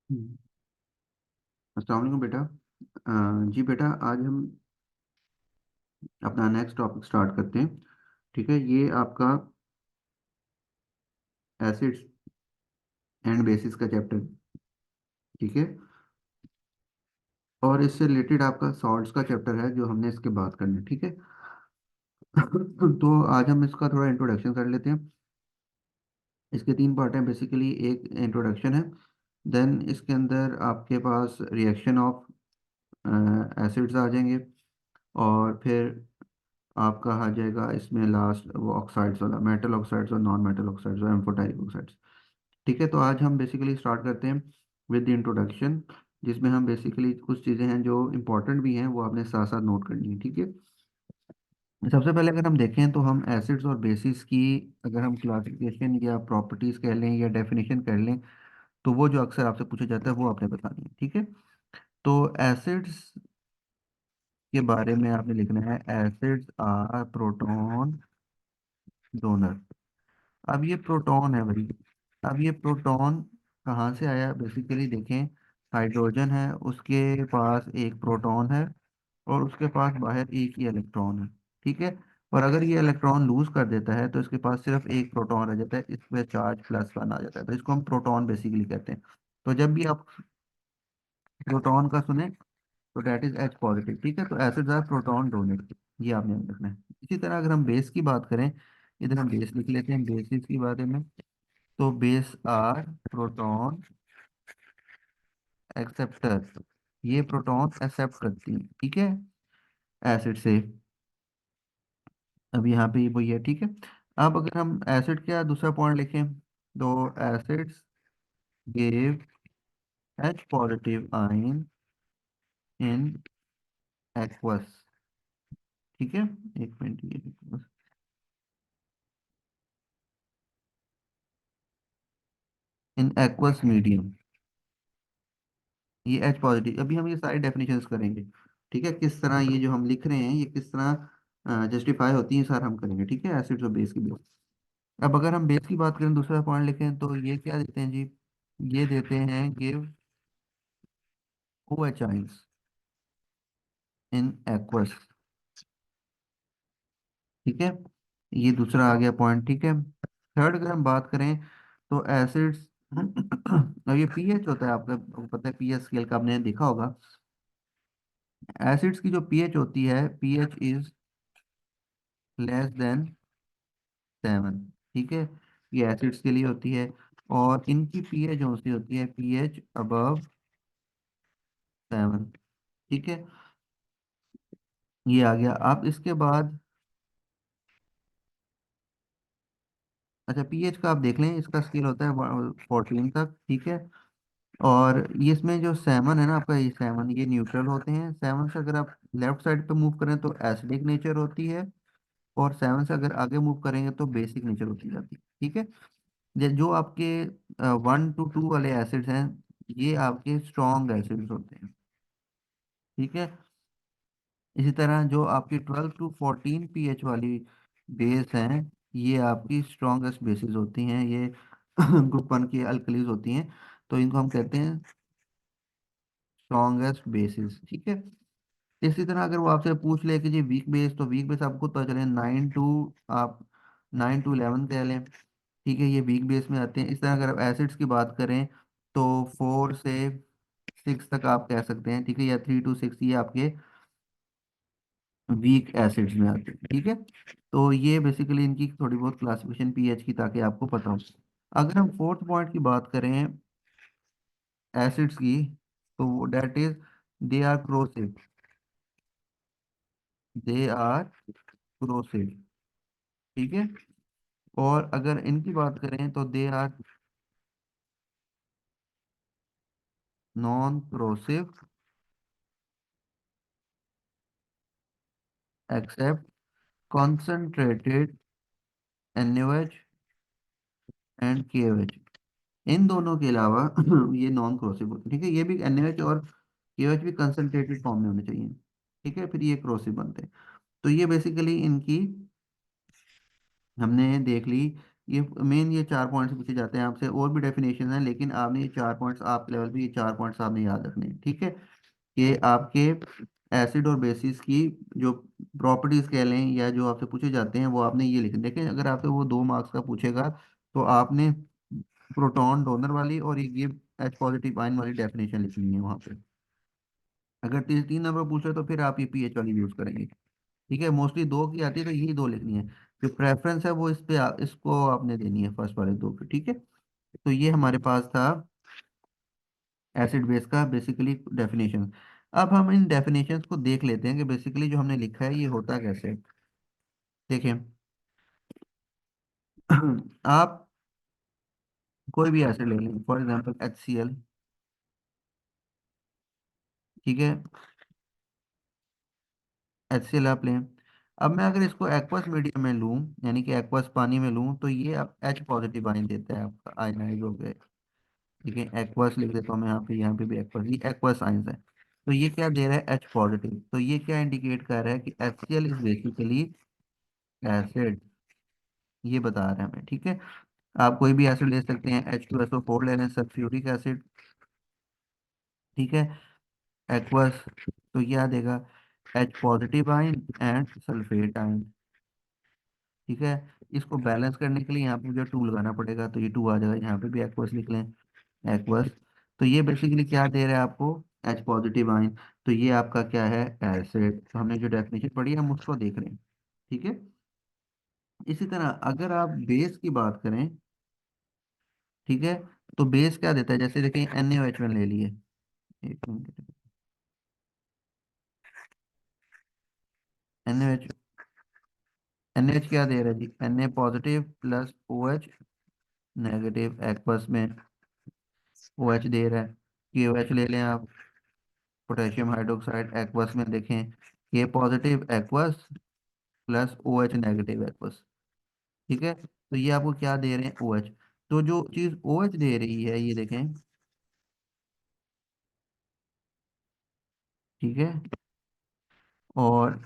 हम्म। अस्सलाम वालेकुम बेटा। जी बेटा, आज हम अपना नेक्स्ट टॉपिक स्टार्ट करते हैं। ठीक है, ये आपका एसिड्स एंड बेसिस का चैप्टर। ठीक है, और इससे रिलेटेड आपका सॉल्ट्स का चैप्टर है जो हमने इसके बात करना है। ठीक है। तो आज हम इसका थोड़ा इंट्रोडक्शन कर लेते हैं। इसके तीन पार्ट हैं बेसिकली। एक इंट्रोडक्शन है, देन इसके अंदर आपके पास रिएक्शन ऑफ एसिड्स आ जाएंगे, और फिर आपका आ जाएगा इसमें लास्ट वो ऑक्साइड्स वाला, मेटल ऑक्साइड्स और नॉन मेटल ऑक्साइड्स और एम्फोटाइप ऑक्साइड्स। ठीक है, तो आज हम बेसिकली स्टार्ट करते हैं विद द इंट्रोडक्शन, जिसमें हम बेसिकली कुछ चीज़ें हैं जो इंपॉर्टेंट भी हैं, वो आपने साथ साथ नोट करनी है। ठीक है। सबसे पहले अगर हम देखें तो हम एसिड्स और बेसिस की अगर हम क्लासिफिकेशन या प्रॉपर्टीज कह लें या डेफिनेशन कर लें, तो वो जो अक्सर आपसे पूछा जाता है वो आपने बतानी है। ठीक है। तो एसिड्स के बारे में आपने लिखना है, एसिड्स आर प्रोटॉन डोनर। अब ये प्रोटॉन है भाई। अब ये प्रोटॉन कहाँ से आया? बेसिकली देखें, हाइड्रोजन है, उसके पास एक प्रोटॉन है और उसके पास बाहर एक ही इलेक्ट्रॉन है। ठीक है। और अगर ये इलेक्ट्रॉन लूज कर देता है तो इसके पास सिर्फ एक प्रोटॉन रह जाता है, इसमें चार्ज +1 आ जाता है, तो इसको हम प्रोटॉन बेसिकली कहते हैं। तो जब भी आप प्रोटॉन का सुने तो डेट इज H पॉजिटिव। ठीक है, तो एसिड्स आर प्रोटॉन डोनेट, ये आपने याद रखना है। इसी तरह अगर हम बेस की बात करें, इधर हम बेस लिख लेते हैं, बेसिस की बारे में। तो बेस आर प्रोटॉन एक्सेप्टर, ये प्रोटॉन एक्सेप्ट करती हैं। ठीक है, एसिड से। अब यहाँ पे वो ये है। ठीक है। अब अगर हम एसिड का दूसरा पॉइंट लिखें, तो acids give H positive ion in aqueous. ठीक है, एक मिनट, ये इन एक्वस मीडियम, ये H पॉजिटिव। अभी हम ये सारी डेफिनेशंस करेंगे। ठीक है, किस तरह ये जो हम लिख रहे हैं ये किस तरह जस्टिफाई होती है, सर हम करेंगे। ठीक है, एसिड्स और बेस की बेस। अब अगर हम बेस की बात करें, दूसरा पॉइंट लिखें, तो ये क्या देते हैं जी? ये देते हैं give OH ions in aqueous. ठीक है, ये दूसरा आ गया पॉइंट। ठीक है। थर्ड अगर हम बात करें तो एसिड्स और ये पीएच होता है, आपको पता है पीएच स्केल का आपने देखा होगा। एसिड्स की जो पीएच होती है, पीएच इज less than 7। ठीक है, ये एसिड्स के लिए होती है। और इनकी पीएच जो सी होती है, पीएच अबव 7। ठीक है, ये आ गया। अब इसके बाद अच्छा, पीएच का आप देख लें, इसका स्केल होता है 14 तक। ठीक है। और ये इसमें जो सेवन है ना आपका, ये सेवन, ये न्यूट्रल होते हैं। सेवन से अगर आप लेफ्ट साइड पे मूव करें तो एसिडिक नेचर होती है, और सेवन से अगर आगे मूव करेंगे तो बेसिक नेचर होती जाती है। ठीक है। जो आपके 1 to 2 वाले एसिड्स हैं, ये आपके स्ट्रॉन्ग एसिड्स होते हैं। ठीक है। इसी तरह जो आपकी 12 to 14 पीएच वाली बेस हैं, ये आपकी स्ट्रॉन्गेस्ट बेसिस होती हैं, ये ग्रुप 1 की अल्कलीज होती हैं, तो इनको हम कहते हैं स्ट्रॉन्गेस्ट बेसिस। ठीक है। इसी तरह अगर वो आपसे पूछ ले कि जी वीक बेस, तो वीक बेस आपको पता चले 9 to 11 कह लें। ठीक है, ये वीक बेस में आते हैं। इस तरह अगर आप एसिड्स की बात करें तो 4 से 6 तक आप कह सकते हैं। ठीक है, या 3 to 6 ये आपके वीक एसिड्स में आते हैं। ठीक है, तो ये बेसिकली इनकी थोड़ी बहुत क्लासिफिकेशन पीएच की, ताकि आपको पता हो। अगर हम फोर्थ पॉइंट की बात करें एसिड्स की, तो that is they are corrosive, they are corrosive. ठीक है। और अगर इनकी बात करें तो they are non corrosive except concentrated NaOH and KOH। इन दोनों के अलावा ये नॉन क्रोसिव होते हैं। ठीक है, ये भी NaOH और KOH भी कंसंट्रेटेड फॉर्म में होने चाहिए। ठीक है, फिर ये क्रोसिव बनते हैं। तो ये बेसिकली इनकी हमने देख ली ये मेन ये 4 पॉइंट्स पूछे जाते हैं आपसे, और भी डेफिनेशन है लेकिन आपने ये 4 पॉइंट्स आप लेवल पे ये 4 पॉइंट्स आपने याद रखने हैं, ठीक है। कि आपके एसिड और बेसिस की जो प्रॉपर्टीज कह लें या जो आपसे पूछे जाते हैं वो आपने ये लिखने। देखें अगर आपसे वो 2 मार्क्स का पूछेगा तो आपने प्रोटॉन डोनर वाली और ये एच पॉजिटिव आयन वाली डेफिनेशन लिखनी है वहां पे। अगर 3 3 नंबर पूछे तो फिर आप ये पीएच वाली यूज करेंगे, ठीक है। मोस्टली 2 की आती है तो यही 2 लिखनी है। जो प्रेफरेंस है वो इस पे इसको आपने देनी है फर्स्ट वाले 2 पे, ठीक है। तो ये हमारे पास था एसिड बेस का बेसिकली डेफिनेशन। अब हम इन डेफिनेशंस को देख लेते हैं कि बेसिकली जो हमने लिखा है ये होता कैसे है। देखें आप कोई भी एसिड ले लें, फॉर एग्जांपल HCl, ठीक है। HCl आप लें। अब मैं अगर इसको एक्वस मीडियम में लूं, यानी कि एक्वस पानी में लूं, तो ये अब H पॉजिटिव आयन देता है, आपका आयनाइज हो गया, ठीक है। एक्वस लिख देता हूँ मैं यहाँ पे भी एक्वस, ये एक्वस आयंस है। तो ये क्या दे रहा है, H पॉजिटिव। तो ये क्या इंडिकेट कर रहा है कि HCl इज बेसिकली एसिड, ये बता रहा है हमें, ठीक है। आप कोई भी एसिड ले सकते हैं, H2SO4 ले लें, सल्फ्यूरिक एसिड, ठीक है। एक्वस, तो क्या देगा, H positive ion and sulphate ion, ठीक है। इसको बैलेंस करने के लिए यहाँ पे मुझे 2 लगाना पड़ेगा, तो ये 2 आ जाएगा, यहाँ पे भी एक्वस लिख लें, एक्वस। तो ये बेसिकली क्या दे रहा है आपको, H पॉजिटिव आयन। तो ये आपका क्या है, एसिड। तो हमने जो डेफिनेशन पढ़ी है हम उसको देख रहे हैं, ठीक है। इसी तरह अगर आप बेस की बात करें, ठीक है, तो बेस क्या देता है, जैसे देखें NaOH ले लिए, एक मिनट, NaOH, NaOH क्या दे रहा है जी, Na positive plus OH negative, aqueous में OH दे रहा है। KOH ले लें आप, पोटेशियम हाइड्रोक्साइड, एक्वस में देखें K positive aqueous plus OH negative aqueous, ठीक है। तो ये आपको क्या दे रहे हैं, OH। तो जो चीज OH दे रही है ये देखें, ठीक है। और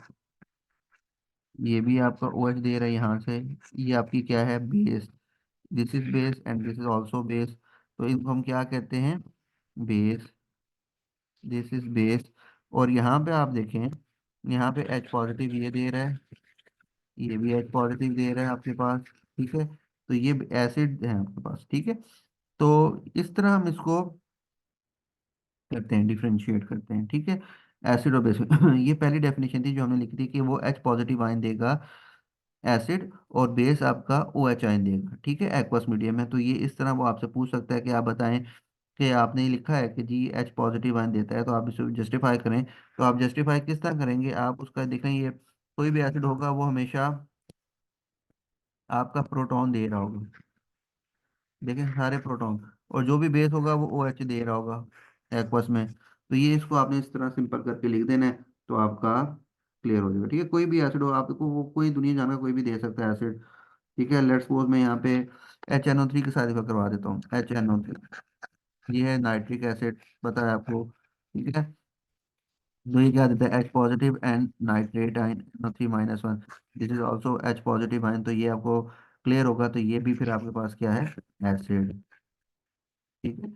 ये भी आपका OH दे रहा है यहाँ से। ये आपकी क्या है, base. This is base and this is also base. तो इनको हम क्या कहते हैं, बेस। This is base. और यहाँ पे आप देखें, यहाँ पे H पॉजिटिव ये दे रहा है, ये भी H पॉजिटिव दे रहा है आपके पास, ठीक है। तो ये एसिड है आपके पास, ठीक है। तो इस तरह हम इसको करते हैं, डिफरेंशिएट करते हैं, ठीक है। एसिड और बेस ये पहली डेफिनेशन थी जो हमने लिखी थी कि वो H पॉजिटिव आयन देगा एसिड, और बेस आपका OH आयन देगा, ठीक है, एक्वस मीडियम है। तो ये इस तरह वो आपसे पूछ सकता है कि आप बताएं कि आपने ये लिखा है कि जी H पॉजिटिव आयन देता है, तो आप इसे जस्टिफाई करें। तो आप जस्टिफाई किस तरह करेंगे, आप उसका देखें, ये कोई भी एसिड होगा वो हमेशा आपका प्रोटॉन दे रहा होगा, देखें सारे प्रोटॉन। और जो भी बेस होगा वो OH दे रहा होगा एक्वस में। तो ये इसको आपने इस तरह सिंपल करके लिख देना है, तो आपका क्लियर हो जाएगा, ठीक है। कोई भी एसिड हो आपको, वो कोई दुनिया जाना कोई भी दे सकता है एसिड, ठीक है। लेट्स सपोज मैं यहाँ पे HNO3 के साथ इफेक्ट करवा देता हूँ, HNO3, ये है नाइट्रिक एसिड, पता है आपको, ठीक है। तो ये क्या देता है, H positive and nitrate ion NO3-1, this is also H positive ion. तो ये आपको क्लियर होगा, तो ये भी फिर आपके पास क्या है, एसिड, ठीक है।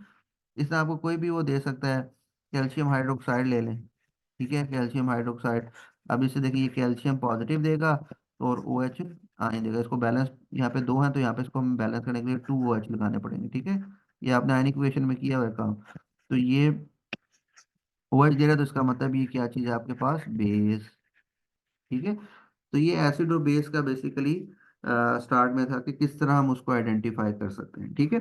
इसमें आपको कोई भी वो दे सकता है, कैल्शियम हाइड्रोक्साइड ले लें, ठीक है, कैल्शियम हाइड्रोक्साइड। अब इसे देखिए, ये कैल्शियम पॉजिटिव देगा और OH आयन देगा। इसको बैलेंस, यहाँ पे 2 हैं तो यहाँ पे इसको हम बैलेंस करने के लिए 2 OH लगाने पड़ेंगे, ठीक है। ये आपने आयनिक इक्वेशन में किया हुआ है काम। तो ये OH दे रहा है, तो इसका मतलब ये क्या चीज़ है आपके पास, बेस, ठीक है। तो ये एसिड और बेस का बेसिकली स्टार्ट में था कि किस तरह हम उसको आइडेंटिफाई कर सकते हैं, ठीक है।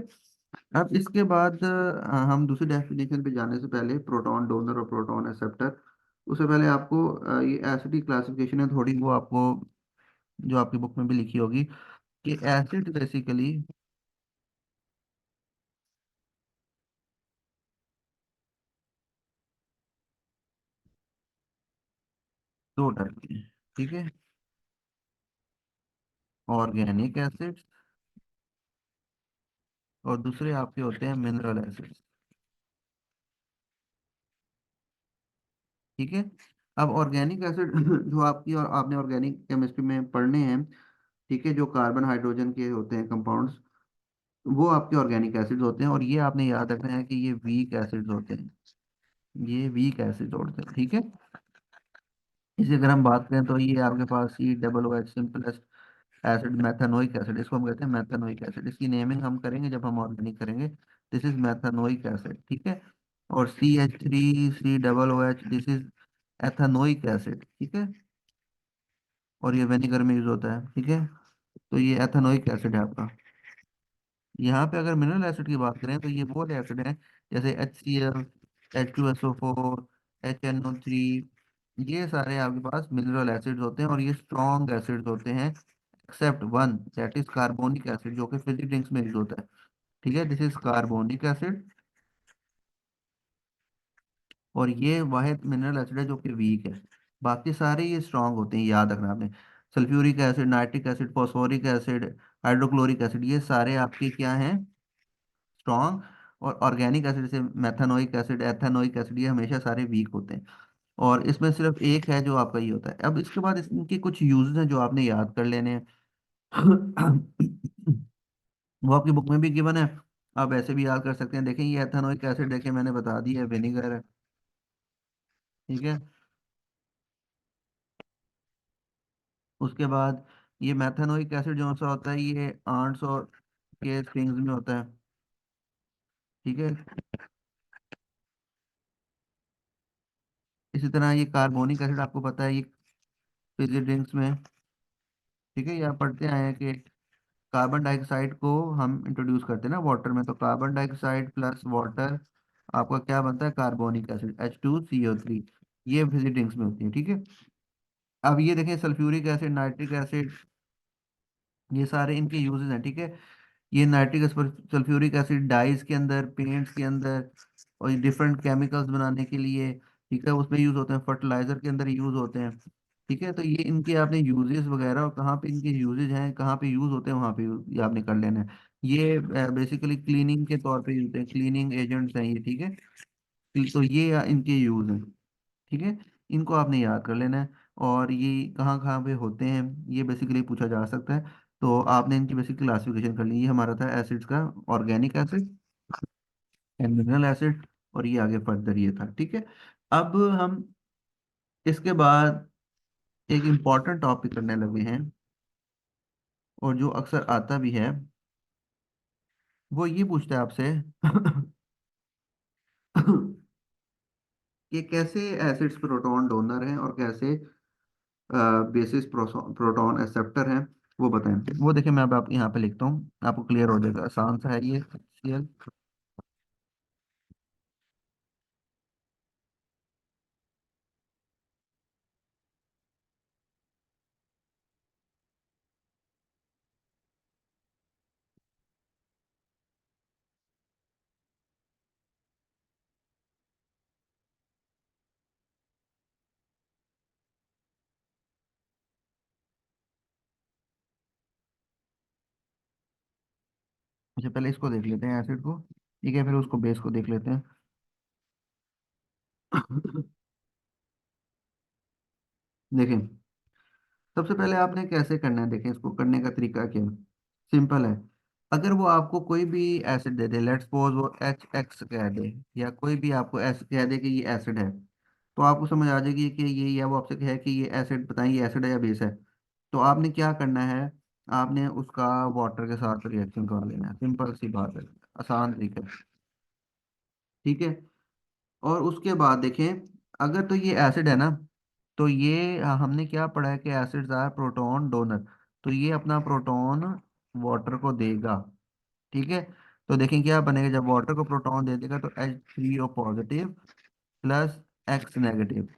अब इसके बाद हम दूसरी डेफिनेशन पे जाने से पहले, प्रोटॉन डोनर और प्रोटॉन एक्सेप्टर, उससे पहले आपको ये एसिड की क्लासिफिकेशन है थोड़ी, वो आपको जो आपकी बुक में भी लिखी होगी कि एसिड बेसिकली 2 टाइप के हैं, ठीक है। ऑर्गेनिक एसिड्स और दूसरे आपके होते हैं मिनरल एसिड्स, ठीक है। अब ऑर्गेनिक एसिड जो आपकी, और आपने ऑर्गेनिक केमिस्ट्री में पढ़ने हैं, ठीक है, जो कार्बन हाइड्रोजन के होते हैं कंपाउंड्स, वो आपके ऑर्गेनिक एसिड्स होते हैं, और ये आपने याद रखना है कि ये वीक एसिड्स होते हैं, ये वीक एसिड्स होते हैं, ठीक है। इसी अगर हम बात करें तो ये आपके पास C double O H simplest acid methanoic acid, इसको हम कहते हैं मेथानोइक एसिड, इसकी नेमिंग हम करेंगे जब हम ऑर्गेनिक करेंगे। दिस इज मेथानोइक एसिड, ठीक है। और CH3 COOH, this is ethanoic acid, ठीक है। और ये विनेगर में यूज होता है, ठीक है। तो ये एथानोइक एसिड है आपका। यहाँ पे अगर मिनरल एसिड की बात करें तो ये वो एसिड है जैसे HCl, H2SO4, HNO3, ये सारे आपके पास मिनरल एसिड्स होते हैं, और ये स्ट्रॉन्ग एसिड्स होते हैं, except one, that is carbonic acid, जो कि फिजिक ड्रिंक्स में यूज होता है, ठीक है। दिस इज कार्बोनिक एसिड, और ये वाहिद मिनरल एसिड है जो कि वीक है। बाकी सारे ये स्ट्रांग होते हैं, याद रखना आपने। Sulphuric acid, nitric acid, phosphoric acid, hydrochloric acid, ये सारे आपके क्या हैं, स्ट्रॉन्ग। और ऑर्गेनिक एसिड जैसे मेथानोइक एसिड, एथानोइक एसिड, ये हमेशा सारे वीक होते हैं। और इसमें सिर्फ एक है जो आपका ये होता है। अब इसके बाद इनके कुछ यूजेस हैं जो आपने याद कर लेने हैं। वो आपकी बुक में भी गिवन है, आप ऐसे भी याद कर सकते हैं। देखें, ये एथानोइक एसिड देखें मैंने बता दी है, विनेगर है, ठीक है। उसके बाद ये मेथानोइक एसिड जो सा होता है, ये आंट्स और के स्ट्रिंग्स में होता है, ठीक है। इसी तरह ये कार्बोनिक एसिड आपको पता है, ये फिजी ड्रिंक्स में, ठीक है। ये आप पढ़ते आए हैं कि कार्बन डाइऑक्साइड को हम इंट्रोड्यूस करते हैं ना वाटर में, तो कार्बन डाइऑक्साइड प्लस वाटर आपका क्या बनता है, कार्बोनिक एसिड, H2CO3, ये फिजी ड्रिंक्स में होती है, ठीक है। अब ये देखें, सल्फ्यूरिक एसिड, नाइट्रिक एसिड, ये सारे इनके यूजेस हैं, ठीक है। ये नाइट्रिक सल्फ्यूरिक एसिड डाइज के अंदर, पेंट्स के अंदर, और डिफरेंट केमिकल्स बनाने के लिए, ठीक है, उसमें यूज होते हैं, फर्टिलाइजर के अंदर यूज होते हैं, ठीक है। तो ये इनके आपने यूजेस वगैरह, और कहाँ पे इनके यूजेज हैं, कहाँ पे यूज होते हैं, वहाँ पे ये आपने कर लेना है। ये बेसिकली क्लीनिंग के तौर पे यूज होते हैं, क्लीनिंग एजेंट्स हैं ये, ठीक है। तो ये इनके यूज हैं, ठीक है। इनको आपने याद कर लेना है। और ये कहाँ कहाँ पे होते हैं, ये बेसिकली पूछा जा सकता है। तो आपने इनकी बेसिक क्लासिफिकेशन कर ली। ये हमारा था एसिड्स का, organic acid and mineral acid, और ये आगे फर्दर ये था, ठीक है। अब हम इसके बाद एक इम्पॉर्टेंट टॉपिक करने लगे हैं, और जो अक्सर आता भी है, वो ये पूछता है आपसे कि कैसे एसिड्स प्रोटॉन डोनर हैं और कैसे बेसिस प्रोटॉन एक्सेप्टर हैं, वो बताएं। वो देखिए, मैं अब आप यहाँ पे लिखता हूँ, आपको क्लियर हो जाएगा, आसान सा है ये HCl। अच्छा, पहले इसको देख लेते हैं, एसिड को, ठीक है, फिर उसको बेस को देख लेते हैं। देखें, सबसे पहले आपने कैसे करना है, देखें इसको करने का तरीका क्या है, सिंपल है। अगर वो आपको कोई भी acid they they, let's suppose वो HX कह दे, या कोई भी आपको कह दे कि ये एसिड है, तो आपको समझ आ जाएगी कि ये, या वो आपसे कहे कि ये एसिड, बताएं ये एसिड है या बेस है। तो आपने क्या करना है, आपने उसका वाटर के साथ रिएक्शन कर लेना है, सिंपल सी बात है, आसान तरीका है, ठीक है। और उसके बाद देखें, अगर तो ये एसिड है ना, तो ये हमने क्या पढ़ा है कि एसिड्स आर प्रोटॉन डोनर, तो ये अपना प्रोटॉन वाटर को देगा, ठीक है। तो देखें क्या बनेगा, जब वाटर को प्रोटॉन दे देगा तो H3O positive plus X negative,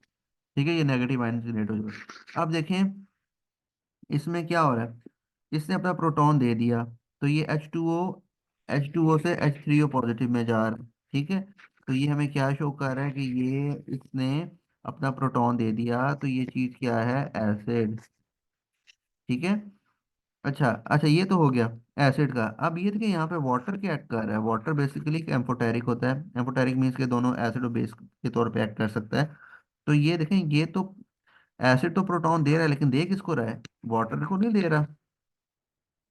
ठीक है, ये नेगेटिव आयन जनरेट हो जाएगा। अब देखें इसमें क्या हो रहा है, इसने अपना प्रोटॉन दे दिया, तो ये H2O से H3O पॉजिटिव में जा रहा है, ठीक है। तो ये हमें क्या शो कर रहा है कि ये इसने अपना प्रोटॉन दे दिया, तो ये चीज क्या है, एसिड, ठीक है। अच्छा अच्छा, ये तो हो गया एसिड का। अब ये देखिए यहाँ पे वाटर क्या एक्ट कर रहा है, वाटर बेसिकली एम्फोटेरिक होता है, एम्फोटेरिक मीन्स के दोनों एसिड और बेस के तौर पे एक्ट कर सकता है। तो ये देखें, ये तो एसिड तो प्रोटॉन दे रहा है, लेकिन दे किसको रहा है, वाटर को नहीं दे रहा,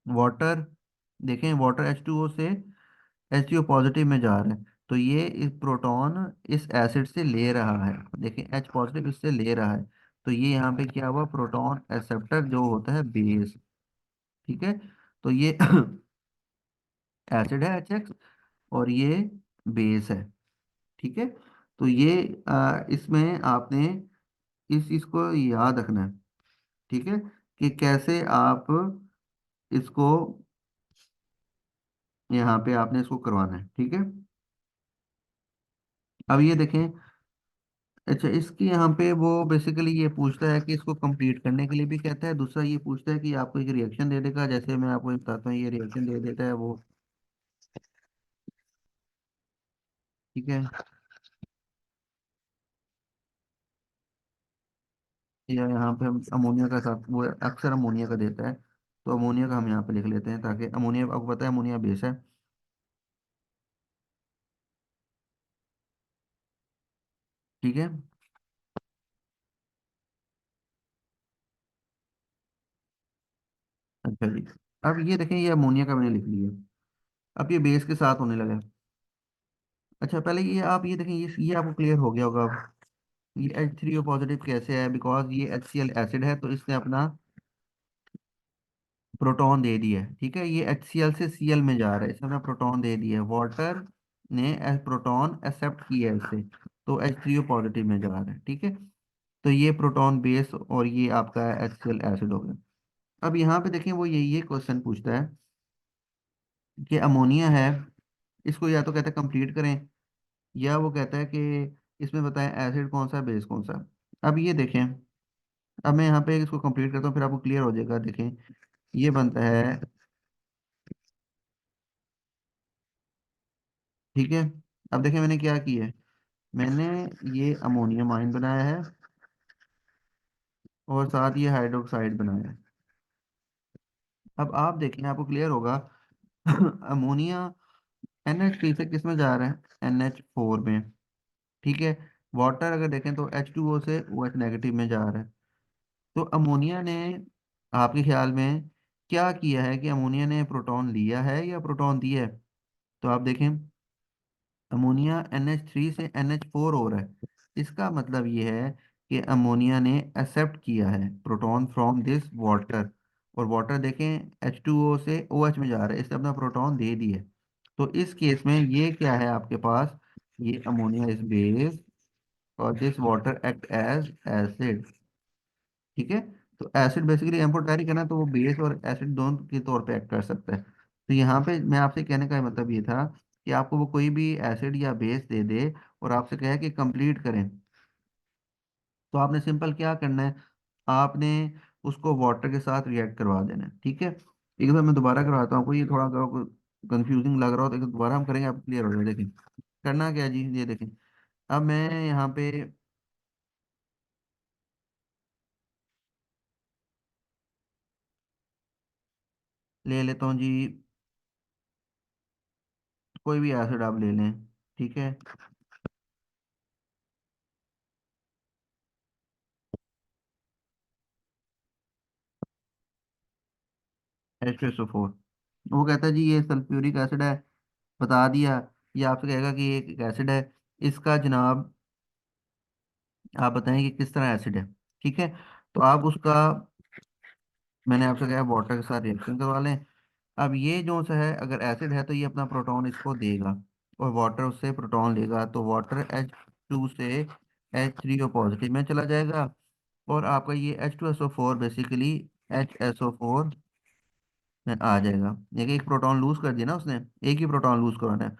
वाटर, देखें वाटर H2O से H2O पॉजिटिव में जा रहा है, तो ये इस प्रोटॉन इस एसिड से ले रहा है। देखें H पॉजिटिव इससे ले रहा है, तो ये यहाँ पे क्या हुआ, प्रोटॉन एक्सेप्टर जो होता है बेस। ठीक है, तो ये एसिड है HX, और ये बेस है। ठीक है, तो ये इसमें आपने इस चीज को याद रखना है। ठीक है, कि कैसे आप इसको यहाँ पे आपने इसको करवाना है। ठीक है, अब ये देखें। अच्छा, इसकी यहाँ पे वो बेसिकली ये पूछता है कि इसको कंप्लीट करने के लिए भी कहता है, दूसरा ये पूछता है कि आपको एक रिएक्शन दे देगा, जैसे मैं आपको बताता हूँ, ये रिएक्शन दे देता है वो। ठीक है, या यहाँ पे हम अमोनिया का साथ, वो अक्सर अमोनिया का देता है, तो अमोनिया का हम यहाँ पे लिख लेते हैं, ताकि अमोनिया, आपको पता है अमोनिया बेस है। ठीक है, अच्छा जी, अब ये देखें, ये अमोनिया का मैंने लिख लिया। अब ये बेस के साथ होने लगा है। अच्छा, पहले ये आप ये देखें, ये आपको क्लियर हो गया होगा अब। ये H3O पॉजिटिव कैसे है, बिकॉज ये HCl एसिड है, तो इसने अपना प्रोटॉन दे दिया है। ठीक है, ये HCl से Cl में जा रहा है, इसने अपना प्रोटॉन दे दिया है, वाटर ने प्रोटॉन एक्सेप्ट किया है इससे, तो H3O पॉजिटिव में जा रहा है। ठीक है, तो ये प्रोटॉन बेस और ये आपका HCl एसिड हो गया। अब यहाँ पे देखें, वो ये क्वेश्चन पूछता है कि अमोनिया है, इसको या तो कहता है कंप्लीट करें, या वो कहता है कि इसमें बताएं एसिड कौन सा बेस कौन सा। अब ये देखें, अब मैं यहाँ पे इसको कंप्लीट करता हूँ, फिर आपको क्लियर हो जाएगा। देखें, ये बनता है। ठीक है, अब देखें मैंने क्या किया है, मैंने ये अमोनियम आयन बनाया है, और साथ ये हाइड्रोक्साइड बनाया है। अब आप देखें, आपको क्लियर होगा। अमोनिया NH3 से किस में जा रहा है, NH4 में। ठीक है, वाटर अगर देखें तो H2O से OH नेगेटिव में जा रहा है। तो अमोनिया ने, आपके ख्याल में क्या किया है, कि अमोनिया ने प्रोटॉन लिया है या प्रोटॉन दिया है। तो आप देखें, अमोनिया NH3 से NH4 हो रहा है, इसका मतलब ये है कि अमोनिया ने एक्सेप्ट किया है प्रोटॉन फ्रॉम दिस वाटर। और वाटर देखें H2O से OH में जा रहा है, इसने अपना प्रोटॉन दे दिया है। तो इस केस में ये क्या है आपके पास, ये अमोनिया इज बेस, और this water act as acid. ठीक है, तो एसिड बेसिकली एम्फोटेरिक है ना, तो वो बेस और एसिड दोनों के तौर पे एक्ट कर सकता है। तो यहाँ पे मैं आपसे कहने का मतलब ये था कि आपको वो कोई भी एसिड या बेस दे दे, और आपसे कहे कि कंप्लीट करें, तो आपने सिंपल क्या करना है, आपने उसको वाटर के साथ रिएक्ट करवा देना है। ठीक है, एक बार मैं दोबारा करवाता हूँ, कोई ये थोड़ा अगर कंफ्यूजिंग लग रहा हो तो एक दोबारा हम करेंगे, आप क्लियर हो जाए। देखें, करना क्या है जी, ये देखें। अब मैं यहाँ पे ले लेता हूँ जी, कोई भी एसिड आप ले लें। ठीक है, H2SO4। वो कहता है जी ये सल्फ्यूरिक एसिड है, बता दिया। ये आपसे कहेगा कि ये एक एसिड है, इसका जनाब आप बताएं कि किस तरह एसिड है। ठीक है, तो आप उसका, मैंने आपसे कहा वाटर के साथ रिएक्शन करवा लें। अब ये जो सा है, अगर एसिड है तो ये अपना प्रोटॉन इसको देगा, और वाटर उससे प्रोटॉन लेगा, तो वाटर H2 से H3O पॉजिटिव में चला जाएगा, और आपका ये H2SO4 बेसिकली HSO4 में आ जाएगा। देखिए, एक प्रोटॉन लूज कर दिया ना उसने, एक ही प्रोटॉन लूज करवाना है,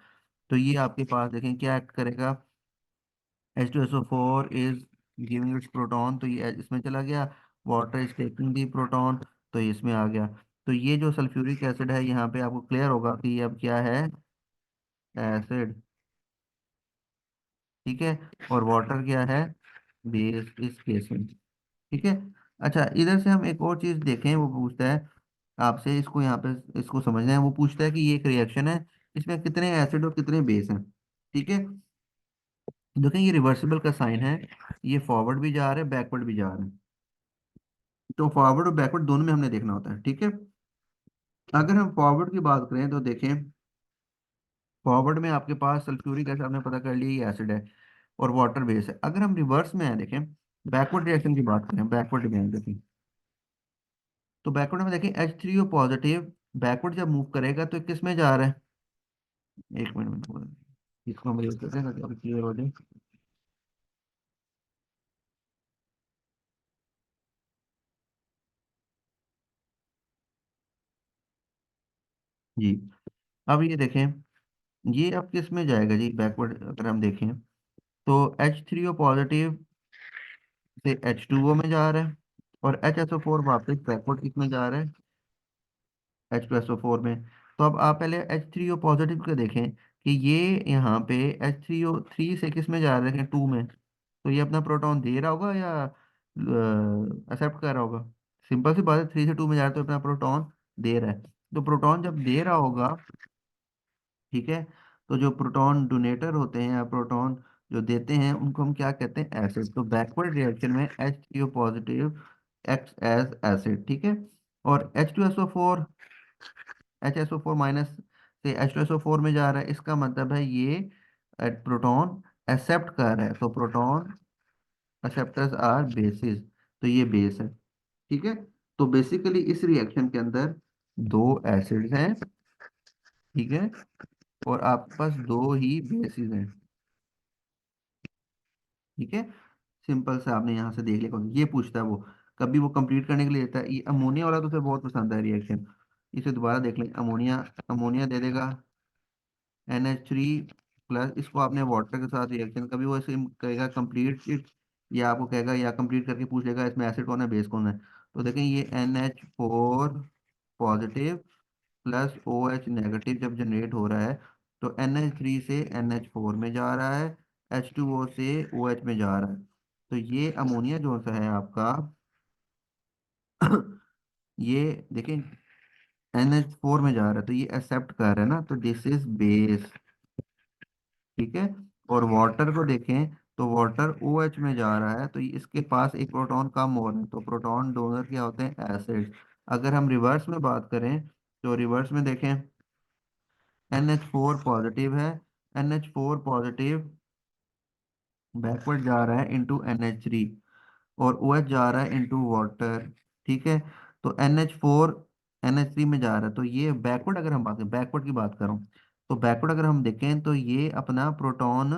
तो ये आपके पास देखें क्या एक्ट करेगा, H2SO4 is giving it's proton, तो ये इसमें चला गया, water is taking the proton, तो ये इसमें आ गया। तो ये जो सल्फ्यूरिक एसिड है, यहाँ पे आपको क्लियर होगा कि ये अब क्या है, एसिड। ठीक है, और वाटर क्या है, बेस इस केस में। ठीक है, अच्छा इधर से हम एक और चीज देखें, वो पूछता है आपसे, इसको यहाँ पे इसको समझना है। वो पूछता है कि ये एक रिएक्शन है, इसमें कितने एसिड और कितने बेस हैं। ठीक है, देखें ये रिवर्सिबल का साइन है, ये फॉरवर्ड भी जा रहा है, बैकवर्ड भी जा रहा है, तो फॉरवर्ड और बैकवर्ड दोनों में हमने देखना होता है। ठीक है, अगर हम फॉरवर्ड की बात करें तो देखें, फॉरवर्ड में आपके पास सल्फ्यूरिक एसिड आपने पता कर लिया ये एसिड है और वाटर बेस है। अगर हम रिवर्स में है देखें, बैकवर्ड रिएक्शन की बात करें, बैकवर्ड में देखें, तो बैकवर्ड में देखें H3O पॉजिटिव बैकवर्ड जब मूव करेगा तो किस में जा रहा है, एक मिनट में इसको हम यूज करते हैं ताकि आपको क्लियर हो जाए। जी, अब ये देखें, ये अब किस में जाएगा जी बैकवर्ड, अगर हम देखें तो H3O पॉजिटिव से H2O में जा रहा है और HSO4 वापस बैकवर्ड किस में जा रहा है, H2SO4 में। तो अब आप पहले H3O पॉजिटिव को देखें कि ये यहाँ पे H3O3 से किस में जा रहे हैं, 2 में। तो ये अपना प्रोटॉन दे रहा होगा या एक्सेप्ट कर रहा होगा, सिंपल सी बात है, 3 से 2 में जा रहा है तो अपना प्रोटॉन दे रहा है। तो प्रोटॉन जब दे रहा होगा, ठीक है, तो जो प्रोटॉन डोनेटर होते हैं या प्रोटॉन जो देते हैं उनको हम क्या कहते हैं, एसिड। तो बैकवर्ड रिएक्शन में H3O positive act as acid, ठीक है। और H2SO4, HSO4 माइनस से H2SO4 में जा रहा है, इसका मतलब है ये प्रोटॉन एक्सेप्ट कर रहा है, तो प्रोटॉन एक्सेप्टर्स आर बेसिस, तो ये बेस है, ठीक है। तो बेसिकली इस रिएक्शन के अंदर दो एसिड्स हैं, ठीक है, और आपके पास दो ही बेसिस हैं, ठीक है। सिंपल से आपने यहाँ से देख लिया, ये पूछता है वो, कभी वो कंप्लीट करने के लिए देता है। ये अमोनिया वाला तो उसे बहुत पसंद है रिएक्शन, इसे दोबारा देख लें, अमोनिया, अमोनिया दे देगा NH3 प्लस, इसको आपने वाटर के साथ रिएक्शन, कभी वो ऐसे कहेगा कंप्लीट इट, या आपको कहेगा या कंप्लीट करके पूछ लेगा इसमें एसिड कौन है बेस कौन है। तो देखें ये NH4 positive plus OH negative जब जनरेट हो रहा है तो NH3 से NH4 में जा रहा है, H2O से OH में जा रहा है। तो ये अमोनिया जो सा है आपका ये देखें NH4 में जा रहा है तो ये एक्सेप्ट कर रहा है ना, तो दिस इज बेस, ठीक है। और वाटर को देखें तो वाटर OH में जा रहा है तो इसके पास एक प्रोटॉन कम हो रहा है, तो प्रोटॉन डोनर क्या होते हैं, एसिड। अगर हम रिवर्स में बात करें तो रिवर्स में देखें NH4 पॉजिटिव है, NH4 पॉजिटिव बैकवर्ड जा रहा है इनटू NH3 और OH जा रहा है इनटू वाटर, ठीक है। तो NH4 NH3 में जा रहा है, तो ये बैकवर्ड, अगर हम बात करें बैकवर्ड की बात करूं तो बैकवर्ड अगर हम देखें तो ये अपना प्रोटॉन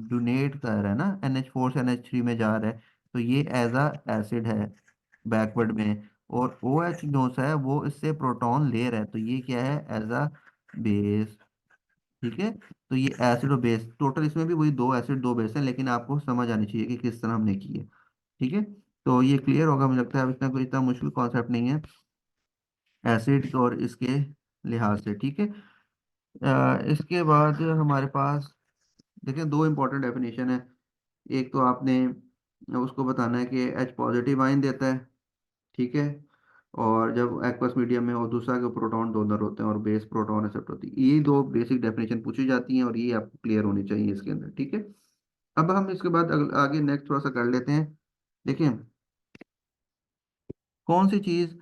डोनेट कर रहा है ना, NH4 से NH3 में जा रहा है, तो ये एज अ एसिड है बैकवर्ड में। और OH जो सा है वो इससे प्रोटॉन ले रहा है, तो ये क्या है, एज अ बेस, ठीक है। तो ये एसिड और बेस टोटल इसमें भी वही दो एसिड दो बेस हैं, लेकिन आपको समझ आनी चाहिए कि किस तरह हमने की है, ठीक है। तो ये क्लियर होगा मुझे लगता है, अब इतना कोई इतना मुश्किल कॉन्सेप्ट नहीं है एसिड और इसके लिहाज से, ठीक है। इसके बाद हमारे पास देखिए दो इंपॉर्टेंट डेफिनेशन है। एक तो आपने उसको बताना है कि H पॉजिटिव आयन देता है, ठीक है, और जब एक्वस मीडियम में, और दूसरा के प्रोटॉन डोनर होते हैं और बेस प्रोटॉन एक्सेप्ट होती है। ये दो बेसिक डेफिनेशन पूछी जाती हैं और ये आपको क्लियर होनी चाहिए इसके अंदर, ठीक है। अब हम इसके बाद आगे नेक्स्ट थोड़ा सा कर लेते हैं। देखिए कौन सी चीज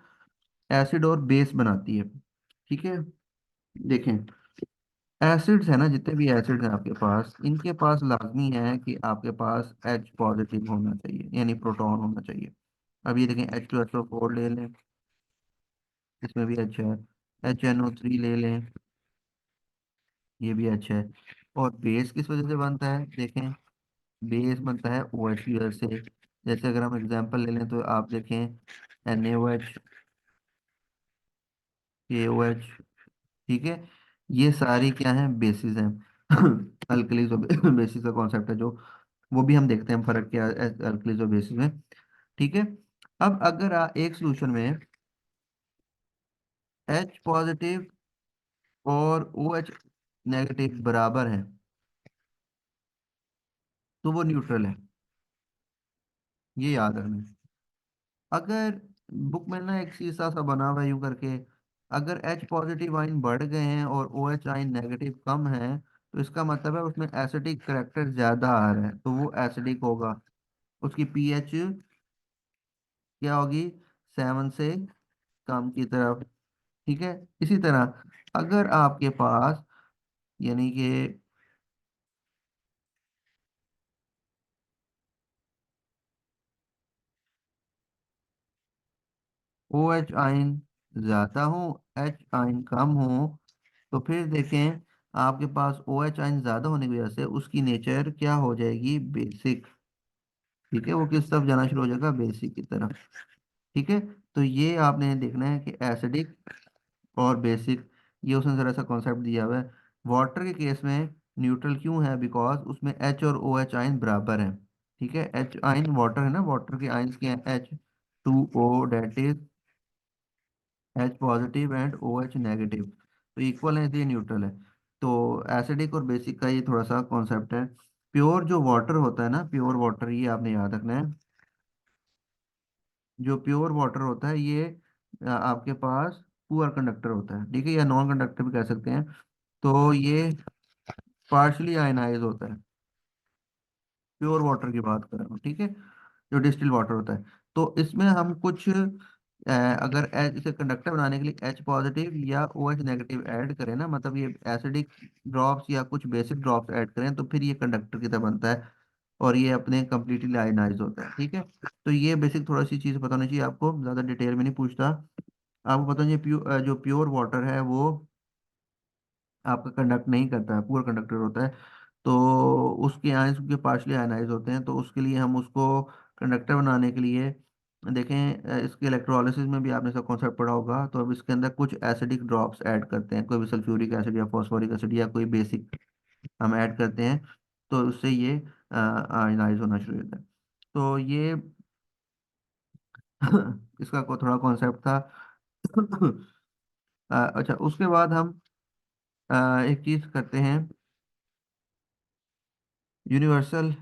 एसिड और बेस बनाती है, ठीक है। देखें एसिड्स है ना, जितने भी एसिड्स हैं आपके पास, इनके पास लाजमी है कि आपके पास H पॉजिटिव होना चाहिए, यानी प्रोटॉन होना चाहिए। अब ये देखें H2SO4 ले लें, इसमें भी H है, HNO3 ले लें, ये भी H है। और बेस किस वजह से बनता है, देखें बेस बनता है OH की वजह से। जैसे अगर हम एग्जांपल ले लें तो आप देखें NaOH, KOH, ठीक है, ये सारी क्या हैं, बेसिस हैं। अल्कलीज और बेसिस का कॉन्सेप्ट है जो, वो भी हम देखते हैं फर्क क्या है अल्कलीज और बेसिस में, ठीक है। अब अगर एक सोल्यूशन में H पॉजिटिव और OH नेगेटिव बराबर है तो वो न्यूट्रल है, ये याद रखना है। अगर बुक में ना एक शीशा सा बना हुआ है यूं करके, अगर H पॉजिटिव आयन बढ़ गए हैं और OH आयन नेगेटिव कम है तो इसका मतलब है उसमें एसिडिक करेक्टर ज्यादा आ रहा है, तो वो एसिडिक होगा, उसकी पीएच क्या होगी, 7 से कम की तरफ, ठीक है। इसी तरह अगर आपके पास यानी कि ओ एच आइन ज्यादा हो, एच आइन कम हो, तो फिर देखें आपके पास ओ एच आइन ज्यादा होने की वजह से उसकी नेचर क्या हो जाएगी, बेसिक। ठीक है, वो किस तरफ जाना शुरू हो जाएगा, बेसिक की तरफ। ठीक है। तो ये आपने देखना है कि एसिडिक और बेसिक, ये उसने जरा सा कॉन्सेप्ट दिया हुआ है। वाटर के केस में न्यूट्रल क्यों है, बिकॉज उसमें एच और ओ एच आइन बराबर हैं। ठीक है, एच आइन वाटर है ना, वाटर के आइंस के हैं H two O, that is H positive and O H negative, तो इक्वल है, इसलिए न्यूट्रल है। तो एसिडिक और बेसिक का ये थोड़ा सा कॉन्सेप्ट है। प्योर जो वाटर होता है ना, प्योर वाटर, ये आपने याद रखना है। जो प्योर वाटर होता है ये आपके पास पुअर कंडक्टर होता है, ठीक है, या नॉन कंडक्टर भी कह सकते हैं। तो ये पार्शली आयनाइज होता है, प्योर वाटर की बात कर रहा हूँ, ठीक है, जो डिस्टिल वाटर होता है। तो इसमें हम कुछ अगर इसे कंडक्टर बनाने के लिए एच पॉजिटिव या ओ एच नेगेटिव ऐड करें ना, मतलब ये एसिडिक ड्रॉप्स या कुछ बेसिक ड्रॉप्स ऐड करें, तो फिर ये कंडक्टर की तरह बनता है और ये अपने कम्प्लीटली आयनाइज होता है। ठीक है। तो ये बेसिक थोड़ा सी चीज़ पता होनी चाहिए आपको, ज़्यादा डिटेल में नहीं पूछता। आपको पता नहीं, जो प्योर वाटर है वो आपका कंडक्ट नहीं करता है, पुअर कंडक्टर होता है। तो उसके आयंस के पार्शली आयनाइज होते हैं, तो उसके लिए हम उसको कंडक्टर बनाने के लिए देखें, इसके इलेक्ट्रोलिसिस में भी आपने इसका कॉन्सेप्ट पढ़ा होगा। तो अब इसके अंदर कुछ एसिडिक ड्रॉप्स ऐड करते हैं, कोई भी सल्फ्यूरिक एसिड या फॉस्फोरिक एसिड या कोई बेसिक हम ऐड करते हैं, तो उससे ये आयनाइज होना शुरू होता है। तो ये इसका को थोड़ा कॉन्सेप्ट था। अच्छा, उसके बाद हम अ, एक चीज करते हैं, यूनिवर्सल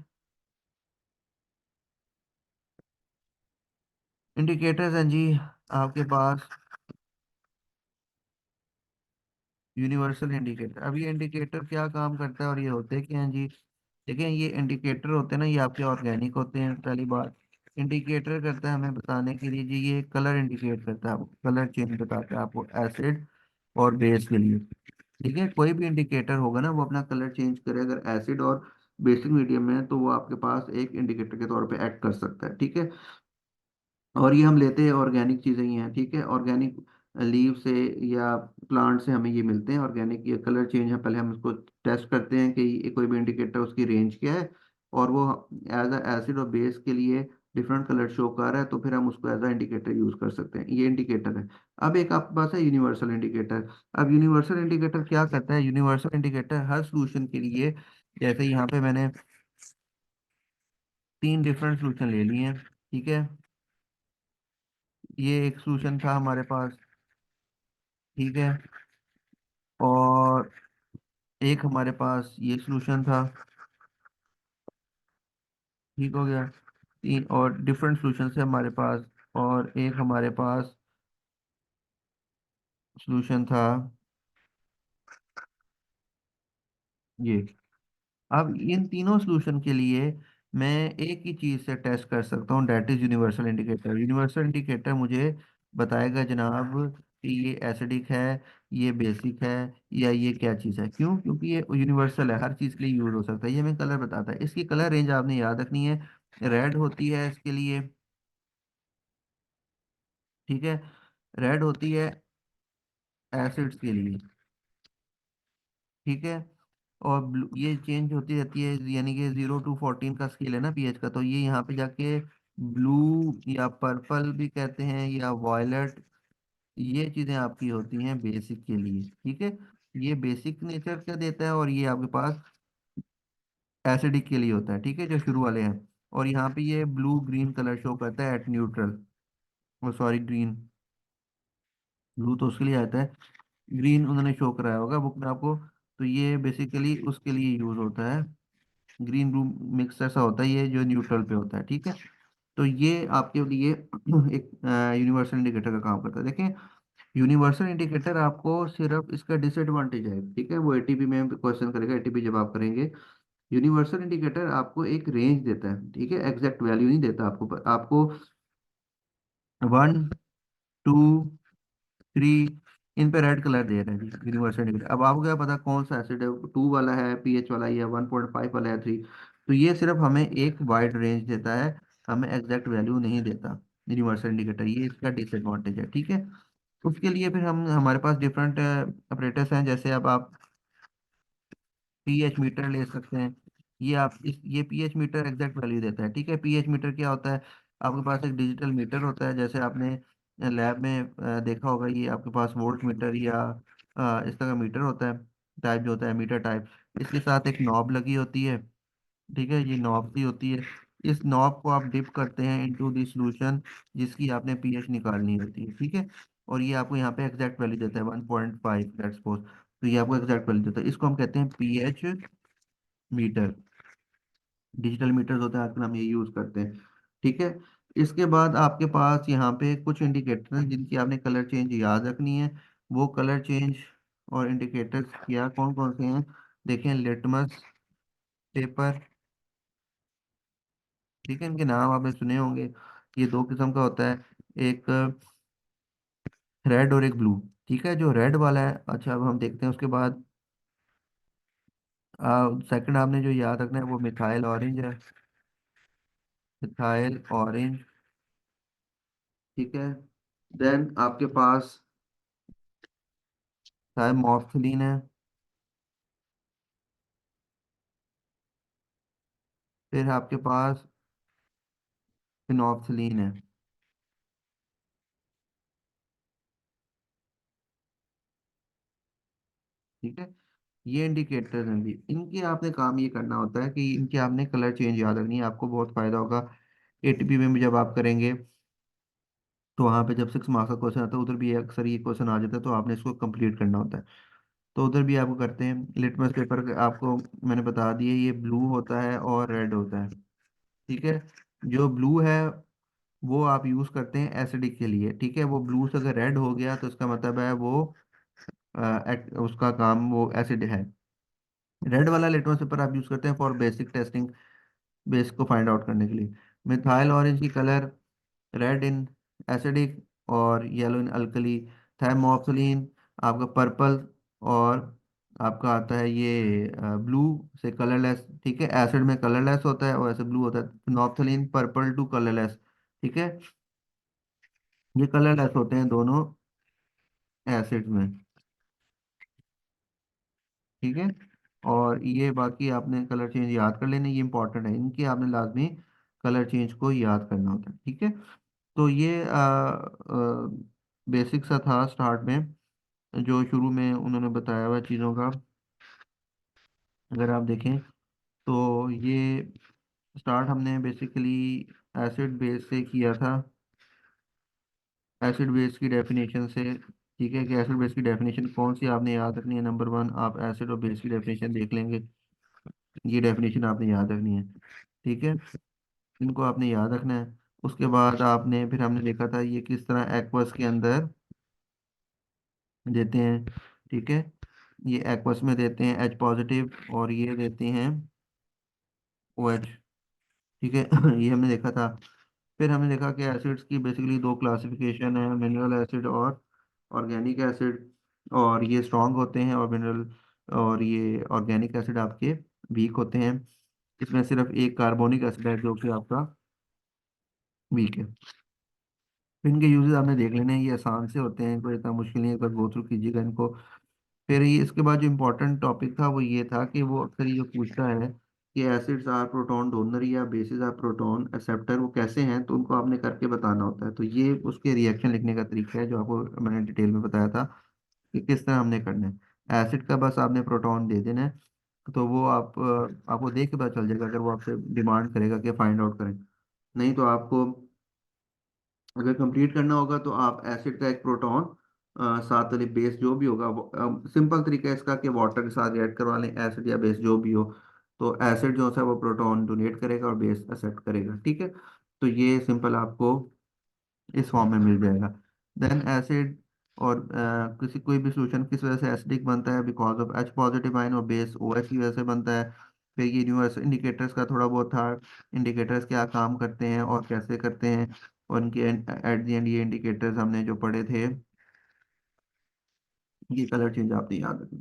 इंडिकेटर्स हैं जी आपके पास। यूनिवर्सल इंडिकेटर, अब ये इंडिकेटर क्या काम करता है और ये होते क्या हैं जी। देखें, ये इंडिकेटर होते हैं ना, ये आपके ऑर्गेनिक होते हैं, पहली बात। इंडिकेटर करता है हमें बताने के लिए जी, ये कलर इंडिकेट करता है, कलर चेंज बताता है आपको एसिड और बेस के लिए। ठीक है, कोई भी इंडिकेटर होगा ना वो अपना कलर चेंज करे, अगर एसिड और बेसिक मीडियम में है तो वो आपके पास एक इंडिकेटर के तौर पे एक्ट कर सकता है। ठीक है। और ये हम लेते हैं ऑर्गेनिक चीज़ें ही हैं, ठीक है, ऑर्गेनिक लीव से या प्लांट से हमें ये मिलते हैं ऑर्गेनिक। ये कलर चेंज है, पहले हम इसको टेस्ट करते हैं कि ये कोई भी इंडिकेटर उसकी रेंज क्या है, और वो एज अ एसिड और बेस के लिए डिफरेंट कलर शो कर रहा है, तो फिर हम उसको एज अ इंडिकेटर यूज कर सकते हैं। ये इंडिकेटर है। अब एक आपके पास है यूनिवर्सल इंडिकेटर। अब यूनिवर्सल इंडिकेटर क्या करता है, यूनिवर्सल इंडिकेटर हर सोल्यूशन के लिए, जैसे यहाँ पे मैंने 3 डिफरेंट सोल्यूशन ले लिए हैं, ठीक है, ये एक सोल्यूशन था हमारे पास, ठीक है, और एक हमारे पास ये सॉल्यूशन था, ठीक हो गया। तीन और डिफरेंट सॉल्यूशन है हमारे पास, और एक हमारे पास सॉल्यूशन था ये। अब इन तीनों सॉल्यूशन के लिए मैं एक ही चीज़ से टेस्ट कर सकता हूँ, that is universal indicator. Universal indicator मुझे बताएगा जनाब कि ये एसिडिक है, ये बेसिक है, या ये क्या चीज़ है। क्यों? क्योंकि ये यूनिवर्सल है, हर चीज़ के लिए यूज हो सकता है, ये हमें कलर बताता है। इसकी कलर रेंज आपने याद रखनी है, रेड होती है इसके लिए, ठीक है, रेड होती है एसिड्स के लिए, ठीक है, और ब्लू ये चेंज होती रहती है, यानी कि 0 to 14 का स्केल है ना पीएच का, तो ये यहाँ पे जाके ब्लू या पर्पल भी कहते हैं या वॉयलेट, ये चीज़ें आपकी होती हैं बेसिक के लिए। ठीक है, ये बेसिक नेचर का देता है, और ये आपके पास एसिडिक के लिए होता है, ठीक है, जो शुरू वाले हैं। और यहाँ पे ये ब्लू ग्रीन कलर शो करता है एट न्यूट्रल, वो सॉरी ग्रीन, ब्लू तो उसके लिए आता है, ग्रीन उन्होंने शो कराया होगा बुक में आपको। तो ये बेसिकली उसके लिए यूज होता है, ग्रीन ब्लू मिक्स ऐसा होता है ये, जो न्यूट्रल पे होता है। ठीक है। तो ये आपके लिए एक यूनिवर्सल इंडिकेटर का काम करता है। देखें, यूनिवर्सल इंडिकेटर आपको सिर्फ इसका डिसएडवांटेज है, ठीक है, वो एटीपी में क्वेश्चन करेगा, एटीपी जब आप करेंगे। यूनिवर्सल इंडिकेटर आपको एक रेंज देता है, ठीक है, एग्जैक्ट वैल्यू नहीं देता आपको। आपको 1, 2, 3, इन पे रेड कलर दे रहे हैं जी, यूनिवर्सल इंडिकेटर। अब आपको क्या पता कौन सा एसिड है, 2 वाला है, पीएच वाला, या 1.5 वाला है, 3। तो ये सिर्फ हमें एक वाइड रेंज देता है, हमें एग्जैक्ट वैल्यू नहीं देता यूनिवर्सल इंडिकेटर, ये इसका डिसएडवांटेज है, ठीक है। उसके लिए फिर हम हमारे पास डिफरेंट ऑपरेटर्स हैं, जैसे अब आप पीएच मीटर ले सकते हैं। ये आप इस ये पीएच मीटर एग्जैक्ट वैल्यू देता है, ठीक है। पीएच मीटर क्या होता है, आपके पास एक डिजिटल मीटर होता है, जैसे आपने लैब में देखा होगा, ये आपके पास वोल्ट मीटर या इस तरह का मीटर होता है, टाइप जो होता है मीटर टाइप। इसके साथ एक नॉब लगी होती है, ठीक है, ये नॉब सी होती है। इस नॉब को आप डिप करते हैं इनटू द सॉल्यूशन जिसकी आपने पीएच निकालनी होती है, ठीक है। और ये आपको यहाँ पे एग्जैक्ट वैल्यू देता है 1.5 लेट्स सपोज। तो ये आपको एग्जैक्ट वैल्यू देता है, इसको हम कहते हैं पीएच मीटर। डिजिटल मीटर्स होते हैं, आजकल हम ये यूज करते हैं, ठीक है। इसके बाद आपके पास यहाँ पे कुछ इंडिकेटर हैं जिनकी आपने कलर चेंज याद रखनी है। वो कलर चेंज और इंडिकेटर्स क्या कौन कौन से हैं, देखें, लिटमस पेपर, ठीक है, इनके नाम आपने सुने होंगे। ये दो किस्म का होता है, एक रेड और एक ब्लू, ठीक है। जो रेड वाला है, अच्छा अब हम देखते हैं उसके बाद, सेकंड आपने जो याद रखना है वो मिथाइल ऑरेंज है, मिथाइल ऑरेंज, ठीक है। देन आपके पास थाइमोक्सिलिन है, फिर आपके पास फिनोक्सिलिन है, ठीक है। ये इंडिकेटर हैं जी, इनके आपने काम ये करना होता है कि इनके आपने कलर चेंज याद रखनी है, आपको बहुत फायदा होगा। एटीपी में भी जब आप करेंगे तो वहाँ पे जब 6 मार्क्स का क्वेश्चन आता है, उधर भी अक्सर ये क्वेश्चन आ जाता है, तो आपने इसको कंप्लीट करना होता है। तो उधर भी आपको करते हैं लिटमस पेपर, आपको मैंने बता दिया, ये ब्लू होता है और रेड होता है, ठीक है। जो ब्लू है वो आप यूज करते हैं एसिडिक के लिए, ठीक है। वो ब्लू से अगर रेड हो गया तो इसका मतलब है वो उसका काम वो एसिड है। रेड वाला लिटमस पेपर आप यूज करते हैं फॉर बेसिक टेस्टिंग, बेस को फाइंड आउट करने के लिए। मिथाइल ऑरेंज की कलर रेड इन एसिडिक और येलो इन अल्कली। थाइमोक्सिलिन आपका पर्पल, और आपका आता है ये ब्लू से कलरलेस, ठीक है। एसिड में कलरलेस होता है और ऐसे ब्लू होता है। फिनोप्थलीन पर्पल टू कलरलेस, ठीक है। ये कलरलेस होते हैं दोनों एसिड में, ठीक है। और ये बाकी आपने कलर चेंज याद कर लेने, ये इंपॉर्टेंट है, इनकी आपने लाजमी कलर चेंज को याद करना होता है, ठीक है। तो ये बेसिक सा था स्टार्ट में, जो शुरू में उन्होंने बताया हुआ चीज़ों का। अगर आप देखें तो ये स्टार्ट हमने बेसिकली एसिड बेस से किया था, एसिड बेस की डेफिनेशन से, ठीक है। कि एसिड बेस की डेफिनेशन कौन सी आपने याद रखनी है, नंबर 1 आप एसिड और बेस की डेफिनेशन देख लेंगे, ये डेफिनेशन आपने याद रखनी है, ठीक है। इनको आपने याद रखना है। उसके बाद आपने फिर हमने देखा था ये किस तरह एक्वस के अंदर देते हैं, ठीक है। ये एक्वस में देते हैं एच पॉजिटिव, और ये देते हैं ओ एच, ठीक है। ये हमने देखा था। फिर हमने देखा कि एसिड्स की बेसिकली दो क्लासिफिकेशन है, मिनरल एसिड और ऑर्गेनिक एसिड। और ये स्ट्रांग होते हैं, और मिनरल और ये ऑर्गेनिक एसिड आपके वीक होते हैं। इसमें सिर्फ एक कार्बोनिक एसिड है जो कि आपका वीक है। फिर इनके यूजेस आपने देख लेने हैं, ये आसान से होते हैं, कोई इतना मुश्किल नहीं है, एक बार गो थ्रू कीजिएगा इनको। फिर ये इसके बाद जो इम्पोर्टेंट टॉपिक था वो ये था कि वो अक्सर ये जो पूछता है कि एसिड्स आर प्रोटॉन डोनर या बेसिस आर प्रोटॉन एक्सेप्टर, वो कैसे हैं, तो उनको आपने करके बताना होता है। तो ये उसके रिएक्शन लिखने का तरीका है जो आपको मैंने डिटेल में बताया था कि किस तरह हमने करना है। एसिड का बस आपने प्रोटॉन दे देना है, तो वो आपको देख के पता चल जाएगा, अगर वो आपसे डिमांड करेगा कि फाइंड आउट करें। नहीं तो आपको अगर कंप्लीट करना होगा तो आप एसिड का एक प्रोटॉन साथ वाले बेस जो भी होगा, सिंपल तरीका है इसका कि वाटर के साथ रिएक्ट करवा लें, एसिड या बेस जो भी हो। तो एसिड जो है वो प्रोटॉन डोनेट करेगा और बेस एक्सेप्ट करेगा, ठीक है। तो ये सिंपल आपको इस फॉर्म में मिल जाएगा। देन एसिड और किसी कोई भी सॉल्यूशन किस वजह से एसिडिक बनता है, because of H positive ion, और बेस ओ एच की वजह से बनता है। फिर ये यूनिवर्सल इंडिकेटर्स का थोड़ा बहुत था, इंडिकेटर्स क्या काम करते हैं और कैसे करते हैं, और इनके एट द एंड ये इंडिकेटर्स हमने जो पढ़े थे ये कलर चेंज आपने याद रखना।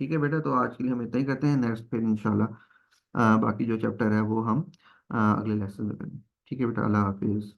ठीक है बेटा, तो आज के लिए हम इतना ही करते हैं। नेक्स्ट फिर इंशाल्लाह बाकी जो चैप्टर है वो हम अगले लेसन में करेंगे। ठीक है बेटा, अल्लाह हाफिज़।